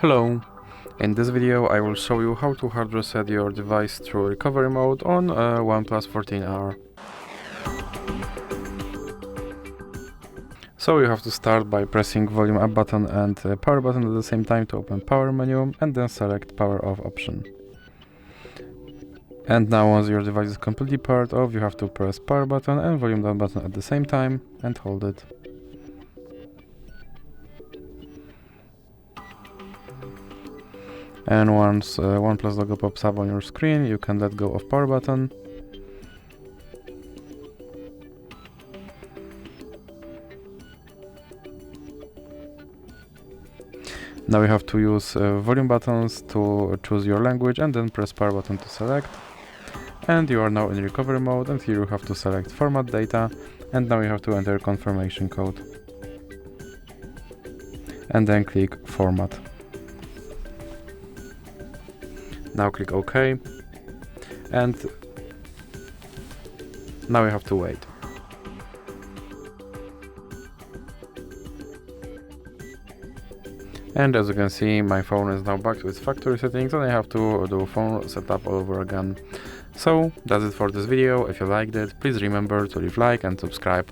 Hello! In this video I will show you how to hard reset your device through recovery mode on OnePlus 13R. So you have to start by pressing volume up button and power button at the same time to open power menu and then select power off option. And now once your device is completely powered off, you have to press power button and volume down button at the same time and hold it. And once OnePlus logo pops up on your screen, you can let go of power button. Now you have to use volume buttons to choose your language and then press power button to select. And you are now in recovery mode, and here you have to select format data, and now you have to enter confirmation code. And then click format. Now click OK, and now you have to wait. And as you can see, my phone is now back to its factory settings and I have to do phone setup all over again. So that's it for this video. If you liked it, please remember to leave like and subscribe.